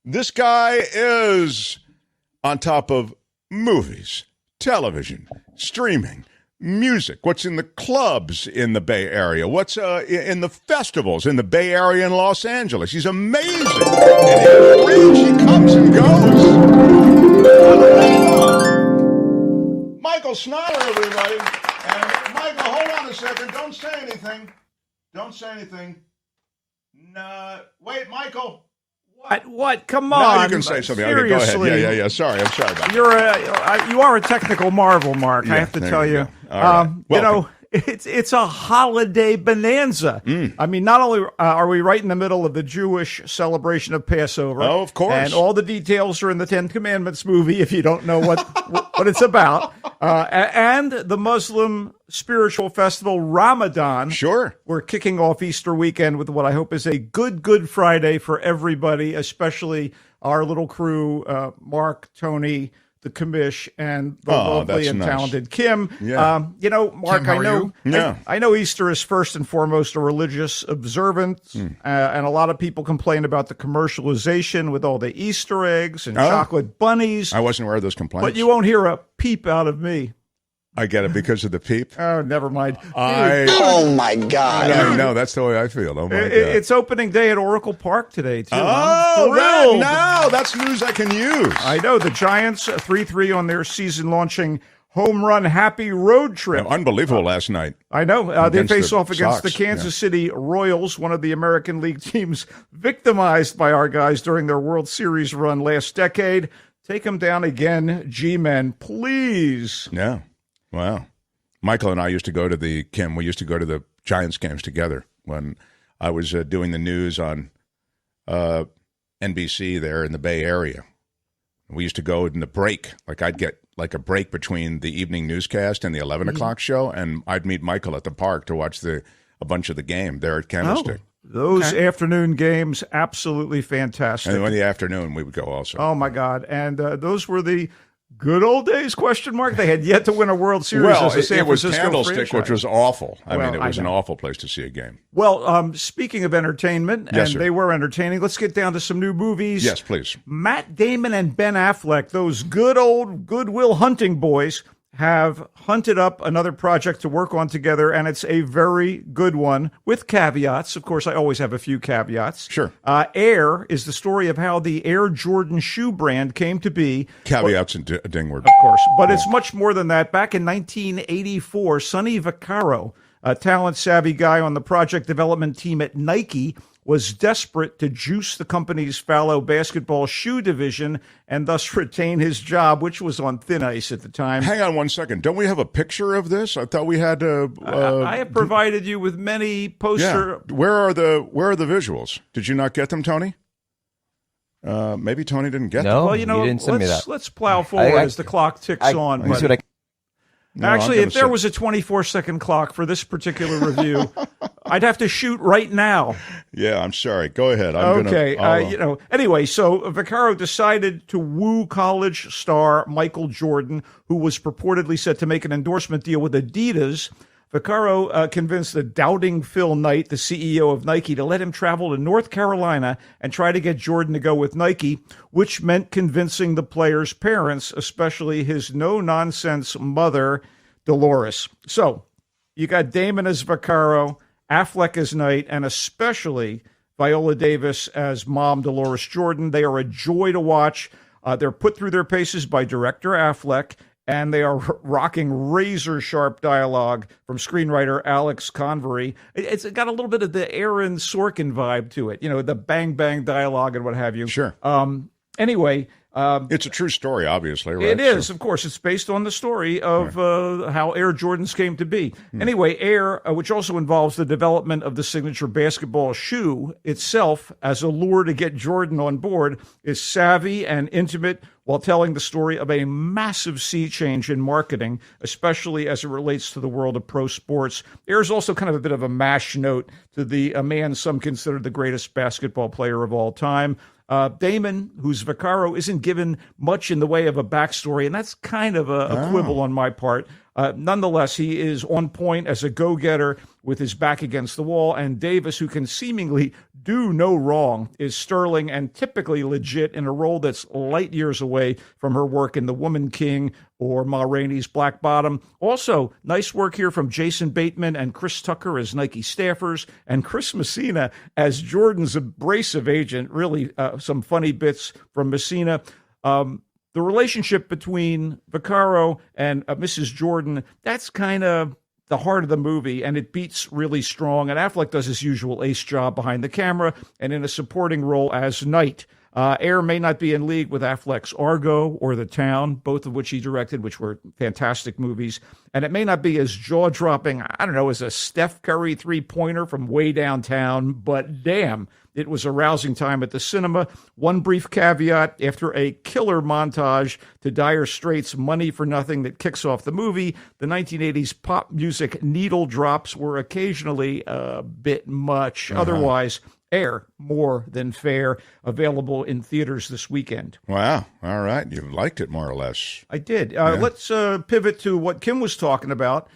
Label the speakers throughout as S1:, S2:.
S1: This guy is on top of movies, television, streaming, music, what's in the clubs in the Bay Area, what's in the festivals in the Bay Area and Los Angeles. He's amazing. And he comes and goes. Michael Snyder, everybody. And Michael, hold on a second. Don't say anything. Don't say anything. No, wait, Michael.
S2: What? Come on.
S1: Now you can say something.
S2: Seriously.
S1: Okay, go ahead. Yeah. Sorry. I'm sorry about that.
S2: You are a technical marvel, Mark.
S1: Yeah,
S2: I have to tell you.
S1: Right.
S2: It's a holiday bonanza. I mean, not only are we right in the middle of the Jewish celebration of Passover.
S1: Oh, of course.
S2: And all the details are in the Ten Commandments movie if you don't know what it's about. And the Muslim spiritual festival Ramadan.
S1: Sure.
S2: We're kicking off Easter weekend with what I hope is a good Friday for everybody, especially our little crew, Mark, Tony, the commish, and the lovely and talented Kim.
S1: Yeah.
S2: Mark,
S3: Kim,
S2: I know Easter is first and foremost a religious observance, and a lot of people complain about the commercialization with all the Easter eggs and chocolate bunnies.
S1: I wasn't aware of those complaints.
S2: But you won't hear a peep out of me.
S1: I get it because of the peep.
S2: Oh, never mind.
S3: Oh, my God.
S1: I know. That's the way I feel. Oh, my God.
S2: It's opening day at Oracle Park today, too.
S1: Oh, that's news I can use.
S2: I know. The Giants 3-3 on their season-launching home run happy road trip.
S1: Unbelievable last night.
S2: I know. They face off against
S1: Sox.
S2: the Kansas City Royals, one of the American League teams victimized by our guys during their World Series run last decade. Take them down again, G-Men, please.
S1: Yeah. Wow. Michael and I used to go to we used to go to the Giants games together when I was doing the news on NBC there in the Bay Area. We used to go in the break. Like I'd get like a break between the evening newscast and the 11 o'clock show, and I'd meet Michael at the park to watch a bunch of the game there at Candlestick.
S2: Those afternoon games, absolutely fantastic.
S1: And in the afternoon, we would go also.
S2: Oh, my God. And those were the good old days, question mark. They had yet to win a World Series
S1: Well,
S2: as a San
S1: it was
S2: Francisco
S1: Candlestick,
S2: franchise.
S1: which was awful. I mean, it
S2: I
S1: was an
S2: know.
S1: awful place to see a game.
S2: Well, speaking of entertainment,
S1: Yes,
S2: and
S1: sir.
S2: they were entertaining, let's get down to some new movies.
S1: Yes, please.
S2: Matt Damon and Ben Affleck, those good old Goodwill Hunting boys, have hunted up another project to work on together, and it's a very good one with caveats. Of course, I always have a few caveats.
S1: Sure.
S2: Air is the story of how the Air Jordan shoe brand came to be.
S1: Caveats and a ding word.
S2: Of course, but it's much more than that. Back in 1984, Sonny Vaccaro, a talent-savvy guy on the project development team at Nike, was desperate to juice the company's fallow basketball shoe division and thus retain his job, which was on thin ice at the time.
S1: Hang on one second. Don't we have a picture of this? I thought we had.
S2: I have provided you with many poster.
S1: Yeah. Where are the visuals? Did you not get them, Tony? Maybe Tony didn't get them.
S4: No,
S2: Well,
S4: you didn't send me that.
S2: let's plow forward as the clock ticks on.
S4: Let me see
S2: but-
S4: what I
S1: No, I'm
S2: Actually,
S1: gonna
S2: if there was a 24-second clock for this particular review, I'd have to shoot right now.
S1: Yeah, I'm sorry. Go ahead.
S2: Anyway, so Vaccaro decided to woo college star Michael Jordan, who was purportedly set to make an endorsement deal with Adidas. Vaccaro convinced the doubting Phil Knight, the CEO of Nike, to let him travel to North Carolina and try to get Jordan to go with Nike, which meant convincing the player's parents, especially his no-nonsense mother, Dolores. So you got Damon as Vaccaro, Affleck as Knight, and especially Viola Davis as Mom Dolores Jordan. They are a joy to watch. They're put through their paces by director Affleck, and they are rocking razor-sharp dialogue from screenwriter Alex Convery. It's got a little bit of the Aaron Sorkin vibe to it, the bang-bang dialogue and what have you.
S1: Sure.
S2: Anyway...
S1: it's a true story, obviously, right?
S2: It is, of course. It's based on the story of how Air Jordans came to be. Anyway, Air, which also involves the development of the signature basketball shoe itself as a lure to get Jordan on board, is savvy and intimate while telling the story of a massive sea change in marketing, especially as it relates to the world of pro sports. Air is also kind of a bit of a mash note to a man some consider the greatest basketball player of all time. Damon, who's Vaccaro, isn't given much in the way of a backstory, and that's kind of a quibble on my part. Nonetheless, he is on point as a go-getter with his back against the wall, and Davis, who can seemingly do no wrong, is sterling and typically legit in a role that's light years away from her work in The Woman King or Ma Rainey's Black Bottom. Also, nice work here from Jason Bateman and Chris Tucker as Nike staffers, and Chris Messina as Jordan's abrasive agent. Really, some funny bits from Messina. The relationship between Vaccaro and Mrs. Jordan, that's kind of the heart of the movie, and it beats really strong. And Affleck does his usual ace job behind the camera and in a supporting role as Knight. Ayer may not be in league with Affleck's Argo or The Town, both of which he directed, which were fantastic movies. And it may not be as jaw-dropping, I don't know, as a Steph Curry three-pointer from way downtown, but damn, it was a rousing time at the cinema. One brief caveat: after a killer montage to Dire Straits' Money for Nothing that kicks off the movie, the 1980s pop music needle drops were occasionally a bit much. Otherwise, Air, more than fair, available in theaters this weekend.
S1: Wow. All right. You liked it more or less.
S2: I did. Let's pivot to what Kim was talking about.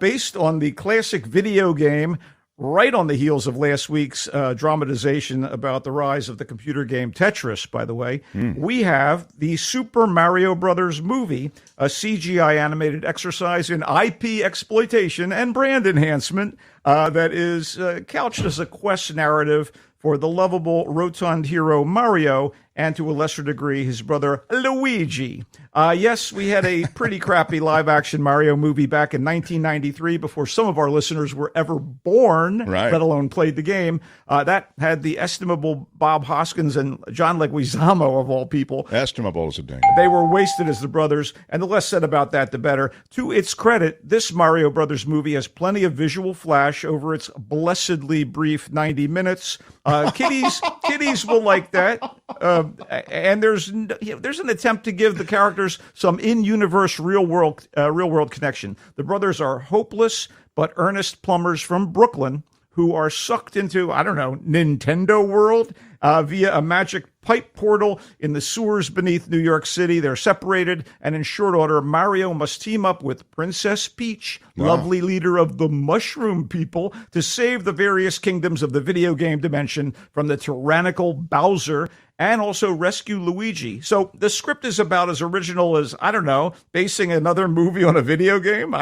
S2: Based on the classic video game, right on the heels of last week's dramatization about the rise of the computer game Tetris, by the way, we have the Super Mario Brothers movie, a CGI animated exercise in IP exploitation and brand enhancement that is couched as a quest narrative for the lovable, rotund hero Mario and, to a lesser degree, his brother Luigi. Yes, we had a pretty crappy live-action Mario movie back in 1993 before some of our listeners were ever born,
S1: right,
S2: let alone played the game. That had the estimable Bob Hoskins and John Leguizamo, of all people.
S1: Estimable is a ding.
S2: They were wasted as the brothers, and the less said about that, the better. To its credit, this Mario Brothers movie has plenty of visual flash over its blessedly brief 90 minutes. Kiddies will like that. And there's an attempt to give the characters some in-universe real world connection. The brothers are hopeless but earnest plumbers from Brooklyn who are sucked into, I don't know, Nintendo World via a magic pipe portal in the sewers beneath New York City. They're separated, and in short order, Mario must team up with Princess Peach, lovely leader of the Mushroom People, to save the various kingdoms of the video game dimension from the tyrannical Bowser, and also rescue Luigi. So the script is about as original as, I don't know, basing another movie on a video game.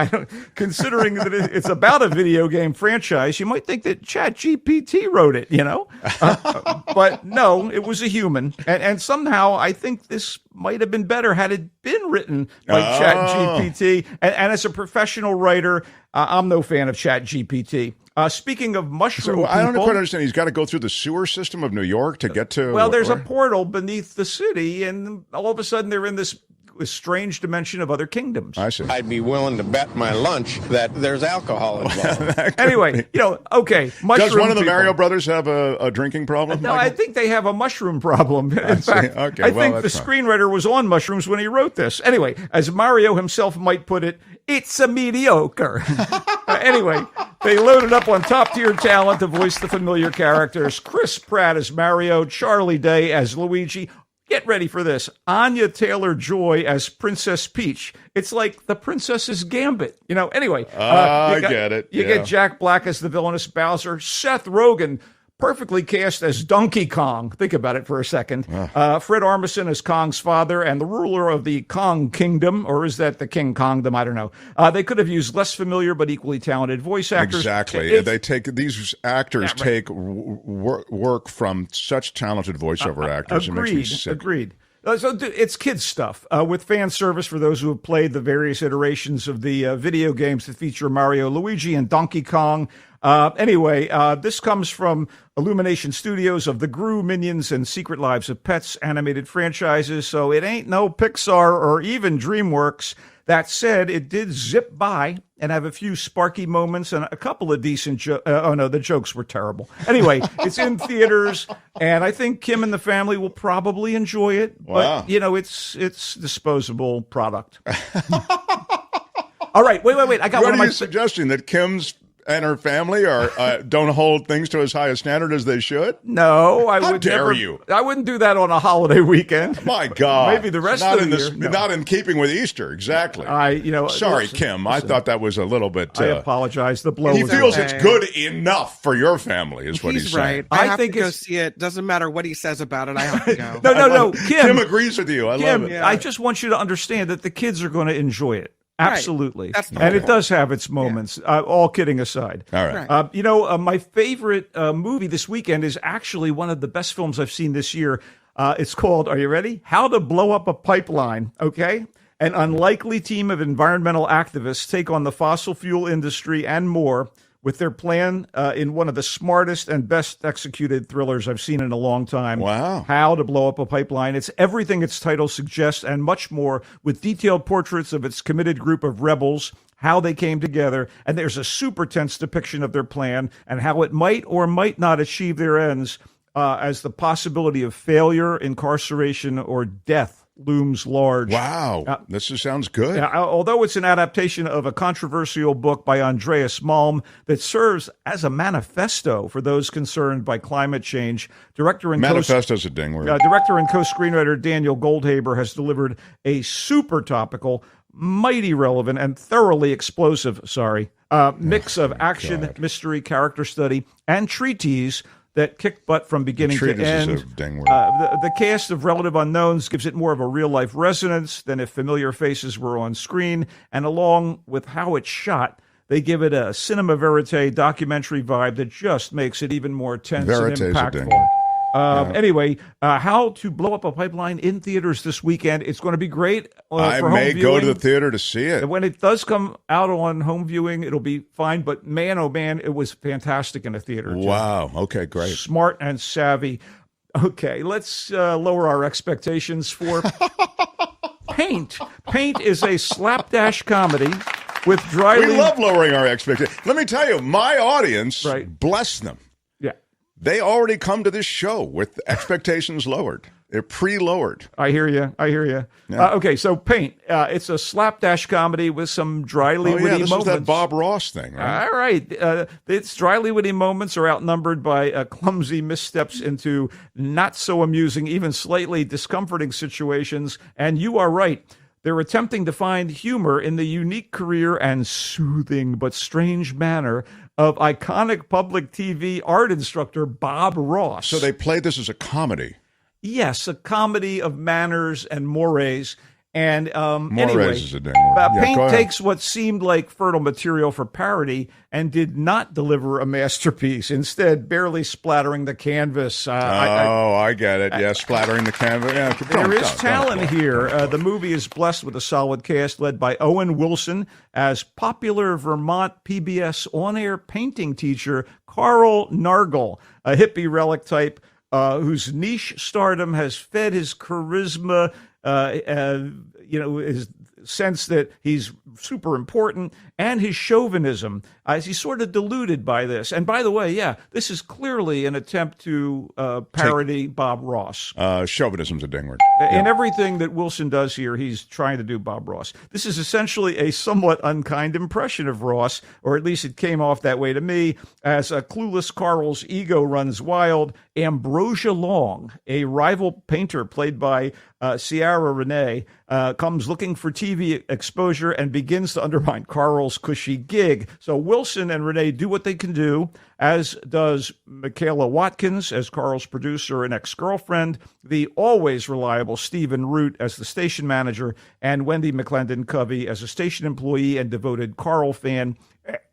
S2: Considering that it's about a video game franchise, you might think that ChatGPT wrote it, you know? But no, it was a human. And somehow I think this might have been better had it been written by ChatGPT. And as a professional writer, I'm no fan of ChatGPT. Speaking of mushroom people,
S1: I don't quite understand. He's got to go through the sewer system of New York to get to...
S2: Well, there's a portal beneath the city, and all of a sudden they're in this strange dimension of other kingdoms.
S1: I see.
S3: I'd be willing to bet my lunch that there's alcohol involved.
S2: Anyway, okay, mushroom
S1: Does one of the
S2: people.
S1: Mario brothers have a drinking problem?
S2: No, I think they have a mushroom problem. In fact, I think the screenwriter was on mushrooms when he wrote this. Anyway, as Mario himself might put it, it's a mediocre. Anyway, they loaded up on top-tier talent to voice the familiar characters. Chris Pratt as Mario, Charlie Day as Luigi. Get ready for this. Anya Taylor-Joy as Princess Peach. It's like the Princess's Gambit. Anyway.
S1: I get it.
S2: You get Jack Black as the villainous Bowser. Seth Rogen, perfectly cast as Donkey Kong. Think about it for a second. Fred Armisen as Kong's father and the ruler of the Kong Kingdom, or is that the King Kongdom? I don't know. They could have used less familiar but equally talented voice actors.
S1: Exactly. These actors take work from such talented voiceover actors.
S2: Agreed. So it's kids stuff with fan service for those who have played the various iterations of the video games that feature Mario, Luigi, and Donkey Kong. Anyway, this comes from Illumination Studios of the Gru, Minions, and Secret Lives of Pets animated franchises, so it ain't no Pixar or even DreamWorks. That said, it did zip by and have a few sparky moments and a couple of decent jokes. Oh, no, the jokes were terrible. Anyway, it's in theaters, and I think Kim and the family will probably enjoy it.
S1: Wow.
S2: But, it's disposable product. All right, wait. I got
S1: what
S2: one of
S1: are
S2: my...
S1: you suggesting, that Kim's and her family don't hold things to as high a standard as they should?
S2: No, I
S1: How
S2: would
S1: dare
S2: never.
S1: you?
S2: I wouldn't do that on a holiday weekend.
S1: My God.
S2: Maybe the rest
S1: not
S2: of
S1: in
S2: the
S1: this,
S2: year. No.
S1: Not in keeping with Easter, exactly. Sorry,
S2: listen,
S1: Kim. I thought that was a little bit.
S2: I apologize. The blow.
S1: He
S2: was
S1: feels
S2: wrong.
S1: it's good enough for your family, is what
S4: He's
S1: he's
S4: right.
S1: saying.
S4: I
S2: I
S4: have
S2: think
S4: to go
S2: it's-
S4: see it. Doesn't matter what he says about it. I have to go.
S2: No.
S1: Kim agrees with you. I
S2: Kim,
S1: love it.
S2: I just want you to understand that the kids are going to enjoy it. Absolutely.
S4: That's the
S2: and
S4: point.
S2: it does have its moments, all kidding aside.
S1: All right.
S2: My favorite movie this weekend is actually one of the best films I've seen this year. It's called, are you ready? How to Blow Up a Pipeline, okay? An unlikely team of environmental activists take on the fossil fuel industry and more with their plan in one of the smartest and best executed thrillers I've seen in a long time.
S1: Wow.
S2: How to Blow Up a Pipeline. It's everything its title suggests and much more, with detailed portraits of its committed group of rebels, how they came together, and there's a super tense depiction of their plan and how it might or might not achieve their ends as the possibility of failure, incarceration, or death looms large.
S1: Wow. This sounds good.
S2: Although it's an adaptation of a controversial book by Andreas Malm that serves as a manifesto for those concerned by climate change, director and
S1: Manifesto's a ding word.
S2: director and co-screenwriter Daniel Goldhaber has delivered a super topical, mighty relevant, and thoroughly explosive, mix of action, mystery, character study, and treatise that kick butt from beginning to end.
S1: Is a ding word.
S2: The cast of relative unknowns gives it more of a real-life resonance than if familiar faces were on screen, and along with how it's shot, they give it a cinema verite documentary vibe that just makes it even more tense
S1: Verite's
S2: and
S1: a
S2: impactful.
S1: ding.
S2: Anyway, How to Blow Up a Pipeline in theaters this weekend. It's going to be great
S1: I
S2: for
S1: may
S2: home
S1: go
S2: viewing.
S1: to the theater to see it.
S2: And when it does come out on home viewing, it'll be fine. But man, oh man, it was fantastic in a theater. Jim.
S1: Wow. Okay, great.
S2: Smart and savvy. Okay, let's lower our expectations for Paint. Paint is a slapdash comedy with dry
S1: We
S2: lean-
S1: love lowering our expectations. Let me tell you, my audience,
S2: Right.
S1: bless them.
S2: Yeah,
S1: They already come to this show with expectations lowered. They're pre-lowered.
S2: I hear you.
S1: Yeah.
S2: Okay, so Paint. It's a slapdash comedy with some dryly witty
S1: This
S2: moments.
S1: is that Bob Ross thing, right?
S2: All right. Its dryly witty moments are outnumbered by clumsy missteps into not so amusing, even slightly discomforting situations. And you are right. They're attempting to find humor in the unique career and soothing but strange manner of iconic public TV art instructor Bob Ross.
S1: So they played this as a comedy.
S2: Yes, a comedy of manners and mores. And
S1: Mores
S2: anyway,
S1: is a ding word. Yeah, go
S2: Paint
S1: ahead.
S2: takes what seemed like fertile material for parody and did not deliver a masterpiece, instead barely splattering the canvas.
S1: I get it. Yeah, splattering the canvas. Yeah,
S2: There is talent here. The movie is blessed with a solid cast led by Owen Wilson as popular Vermont PBS on-air painting teacher Carl Nargle, a hippie relic type whose niche stardom has fed his charisma, his sense that he's super important, and his chauvinism, as he's sort of deluded by this. And by the way, this is clearly an attempt to parody Bob Ross.
S1: Chauvinism's a ding word.
S2: In everything that Wilson does here, he's trying to do Bob Ross. This is essentially a somewhat unkind impression of Ross, or at least it came off that way to me, as a clueless Carl's ego runs wild. Ambrosia Long, a rival painter played by Ciara Renee, comes looking for TV exposure and begins to undermine Carl's cushy gig. So Wilson and Renee do what they can do, as does Michaela Watkins as Carl's producer and ex-girlfriend, the always reliable Stephen Root as the station manager, and Wendy McClendon Covey as a station employee and devoted Carl fan.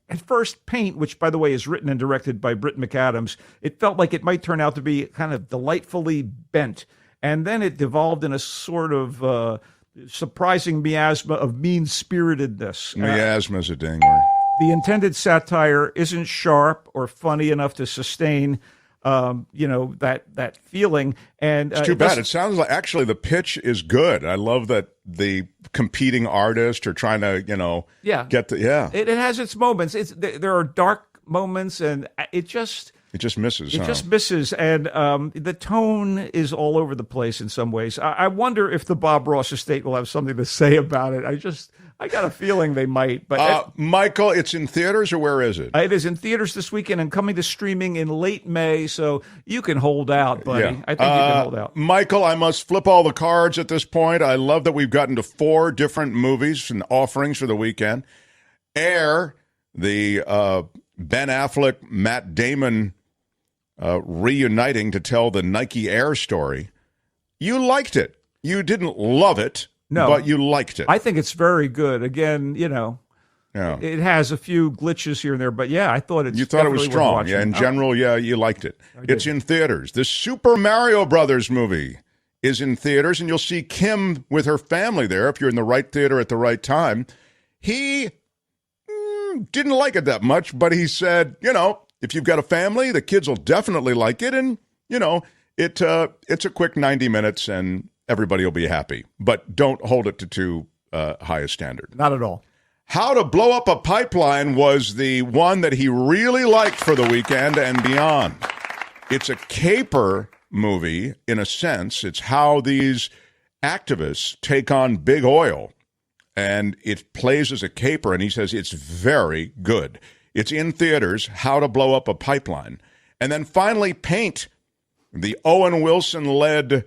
S2: At first, Paint, which, by the way, is written and directed by Britt McAdams, it felt like it might turn out to be kind of delightfully bent. And then it devolved in a sort of surprising miasma of mean-spiritedness.
S1: Miasma's a ding word.
S2: The intended satire isn't sharp or funny enough to sustain, that feeling. And
S1: It's too bad. It sounds like actually the pitch is good. I love that the competing artists are trying to, get the
S2: It has its moments. There are dark moments, and it just
S1: misses.
S2: just misses, and the tone is all over the place in some ways. I wonder if the Bob Ross estate will have something to say about it. I got a feeling they might. But
S1: Michael, it's in theaters, or where is it?
S2: It is in theaters this weekend and coming to streaming in late May, so you can hold out, buddy.
S1: Yeah.
S2: I think you can hold out.
S1: Michael, I must flip all the cards at this point. I love that we've gotten to 4 different movies and offerings for the weekend. Air, the Ben Affleck, Matt Damon reuniting to tell the Nike Air story. You liked it. You didn't love it, but you liked it.
S2: I think it's very good. Again, it has a few glitches here and there, but I thought
S1: You thought it was strong. Yeah, in general, you liked it. It's in theaters. The Super Mario Brothers movie is in theaters, and you'll see Kim with her family there if you're in the right theater at the right time. He didn't like it that much, but he said, if you've got a family, the kids will definitely like it, and, it's a quick 90 minutes, and everybody will be happy. But don't hold it to too high a standard.
S2: Not at all.
S1: How to Blow Up a Pipeline was the one that he really liked for the weekend and beyond. It's a caper movie, in a sense. It's how these activists take on big oil, and it plays as a caper, and he says it's very good. It's in theaters, How to Blow Up a Pipeline. And then finally, Paint, the Owen Wilson-led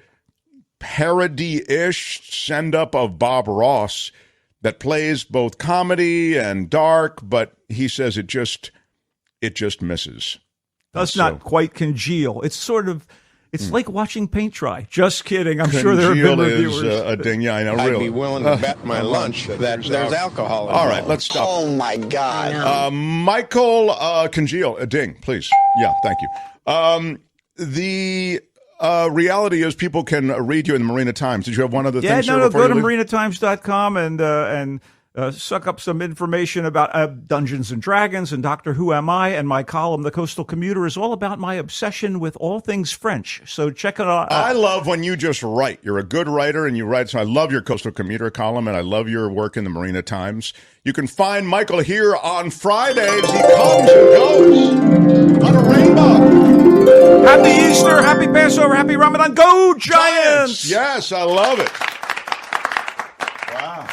S1: parody-ish send-up of Bob Ross that plays both comedy and dark, but he says it just misses.
S2: Does not quite congeal. It's sort of, it's like watching paint dry. Just kidding. I'm sure there have been reviewers.
S1: A ding. Yeah, I know.
S3: I'd
S1: really.
S3: be willing to bet my lunch that there's alcohol involved.
S1: All right, let's stop.
S5: Oh my God.
S1: Michael, congeal. A ding, please. Yeah, thank you. The reality is people can read you in the Marina Times. Did you have one other thing?
S2: Go to marinatimes.com and suck up some information about Dungeons and Dragons and Doctor Who Am I, and my column, The Coastal Commuter, is all about my obsession with all things French. So check it out.
S1: I love when you just write. You're a good writer, and you write. So I love your Coastal Commuter column, and I love your work in the Marina Times. You can find Michael here on Fridays. He comes and goes on a rainbow.
S2: Happy Easter, happy Passover, happy Ramadan. Go Giants!
S1: Yes, I love it. Wow.